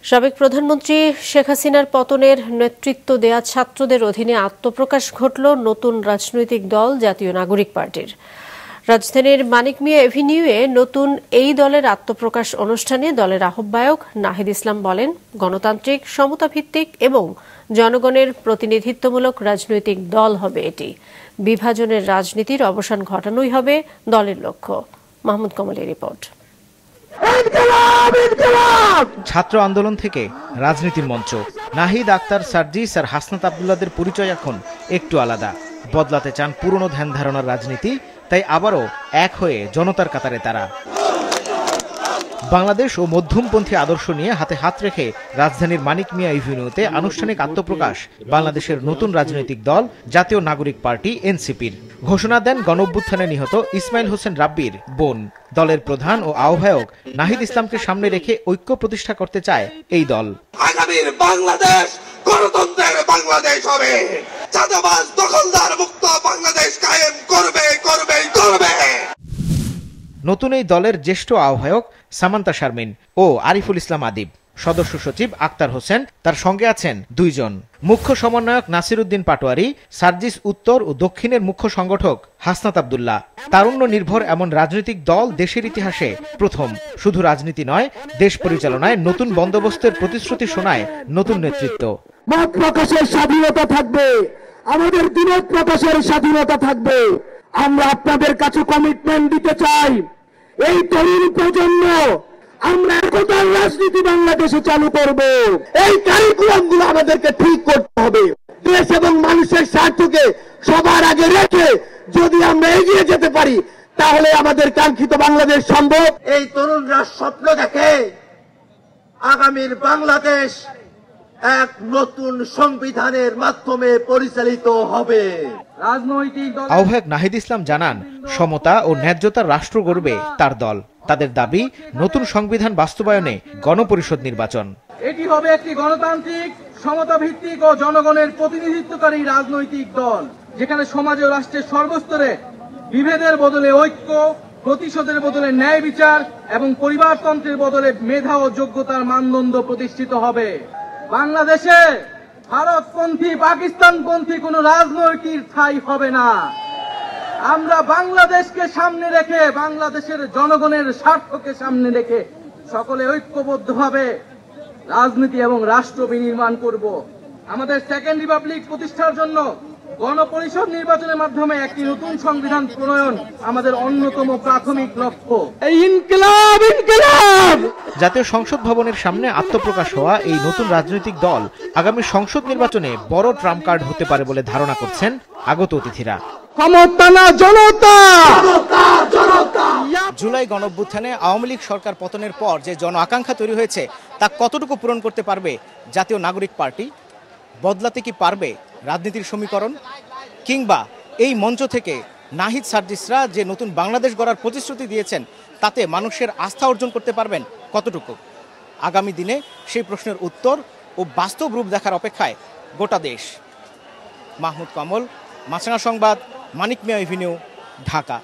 সাবেক প্রধানমন্ত্রী শেখ হাসিনার পতনের নেতৃত্ব দেয়া ছাত্রদের অধীনে আত্মপ্রকাশ ঘটল নতুন রাজনৈতিক দল জাতীয় নাগরিক পার্টির। রাজধানীর মানিক মিয়া এভিনিউয়ে নতুন এই দলের আত্মপ্রকাশ অনুষ্ঠানে দলের আহ্বায়ক নাহিদ ইসলাম বলেন, গণতান্ত্রিক, সমতাভিত্তিক এবং জনগণের প্রতিনিধিত্বমূলক রাজনৈতিক দল হবে এটি। বিভাজনের রাজনীতির অবসান ঘটানোই হবে দলের লক্ষ্য। মাহমুদ কমলের রিপোর্ট। ছাত্র আন্দোলন থেকে রাজনীতির মঞ্চ। নাহিদ আক্তার, সার্জিস আর হাসনাত আব্দুল্লাহদের পরিচয় এখন একটু আলাদা। বদলাতে চান পুরনো ধ্যান ধারণার রাজনীতি, তাই আবারও এক হয়ে জনতার কাতারে তারা। বাংলাদেশ ও মধ্যমপন্থী আদর্শ নিয়ে হাতে হাত রেখে রাজধানীর মানিক মিয়া এভিনিউতে আনুষ্ঠানিক আত্মপ্রকাশ বাংলাদেশের নতুন রাজনৈতিক দল জাতীয় নাগরিক পার্টি এনসিপির। ঘোষণা দেন গণঅভ্যুত্থানে নিহত ইসমাইল হোসেন রাব্বির বোন। দলের প্রধান ও আহ্বায়ক নাহিদ ইসলামকে সামনে রেখে ঐক্য প্রতিষ্ঠা করতে চায় এই দল। আগামীর বাংলাদেশ গণতন্ত্রের বাংলাদেশ হবে, চাঁদাবাজ দখলদার মুক্ত বাংলাদেশ কায়েম করবে। নতুন এই দলের জ্যেষ্ঠ আহ্বায়ক সামান্তা শারমিন ও আরিফুল ইসলাম আদিব, সদস্য সচিব আক্তার হোসেন, তার সঙ্গে আছেন দুইজন। মুখ্য সমন্বয়ক নাসির উদ্দিন পাটোয়ারি, সার্জিস উত্তর ও দক্ষিণের মুখ্য সংগঠক হাসনাত আব্দুল্লাহ। তারুণ্য নির্ভর এমন রাজনৈতিক দল দেশের ইতিহাসে প্রথম। শুধু রাজনীতি নয়, দেশ পরিচালনায় নতুন বন্দোবস্তের প্রতিশ্রুতি শোনায় নতুন নেতৃত্ব। মত প্রকাশের স্বাধীনতা থাকবে, আমাদের দ্বিমত প্রকাশের স্বাধীনতা থাকবে। আমরা আপনাদের কাছে কমিটমেন্ট দিতে চাই, এই তরুণ প্রজন্ম আমরা একতার রাজনীতি বাংলাদেশে চালু করব। এই কারিকুলাম গুলো আমাদেরকে ঠিক করতে হবে। দেশ এবং মানুষের স্বার্থকে সবার আগে রেখে যদি আমরা এগিয়ে যেতে পারি, তাহলে আমাদের কাঙ্ক্ষিত বাংলাদেশ সম্ভব। এই তরুণরা স্বপ্ন দেখে আগামীর বাংলাদেশ এক নতুন সংবিধানের মাধ্যমে পরিচালিত হবে। আহ্বায়ক নাহিদ ইসলাম জানান, সমতা ও ন্যায্যতার রাষ্ট্র গড়বে তার দল। তাদের দাবি, নতুন সংবিধান বাস্তবায়নে গণপরিষদ নির্বাচন। এটি হবে একটি গণতান্ত্রিক, সমতা ভিত্তিক ও জনগণের প্রতিনিধিত্বকারী রাজনৈতিক দল, যেখানে সমাজ ও রাষ্ট্রের সর্বস্তরে বিভেদের বদলে ঐক্য, প্রতিশোধের বদলে ন্যায় বিচার এবং পরিবারতন্ত্রের বদলে মেধা ও যোগ্যতার মানদণ্ড প্রতিষ্ঠিত হবে। বাংলাদেশে ভারতপন্থী, পাকিস্তানপন্থী কোন রাজনৈতিক ঠাঁই হবে না। আমরা বাংলাদেশকে সামনে রেখে, বাংলাদেশের জনগণের স্বার্থকে সামনে রেখে সকলে ঐক্যবদ্ধভাবে রাজনীতি এবং রাষ্ট্র বিনির্মাণ করব। আমাদের সেকেন্ড রিপাবলিক প্রতিষ্ঠার জন্য গণপরিষদ নির্বাচনের মাধ্যমে একটি নতুন সংবিধান প্রণয়ন আমাদের অন্যতম প্রাথমিক লক্ষ্য। ইনকিলাব জাতীয় সংসদ ভবনের সামনে আত্মপ্রকাশ হওয়া এই নতুন রাজনৈতিক দল আগামী সংসদ নির্বাচনে বড় ট্রাম্প কার্ড হতে পারে বলে ধারণা করছেন আগত অতিথিরা। ক্ষমতা না জনতা। জুলাই গণঅভ্যুত্থানে আওয়ামী লীগ সরকার পতনের পর যে জন আকাঙ্ক্ষা তৈরি হয়েছে তা কতটুকু পূরণ করতে পারবে জাতীয় নাগরিক পার্টি? বদলাতে কি পারবে রাজনীতির সমীকরণ? কিংবা এই মঞ্চ থেকে নাহিদ, সার্জিসরা যে নতুন বাংলাদেশ গড়ার প্রতিশ্রুতি দিয়েছেন, তাতে মানুষের আস্থা অর্জন করতে পারবেন কতটুকু? আগামী দিনে সেই প্রশ্নের উত্তর ও বাস্তব রূপ দেখার অপেক্ষায় গোটা দেশ। মাহমুদ কমল, মাছরাঙা সংবাদ, মানিক মিয়া এভিনিউ, ঢাকা।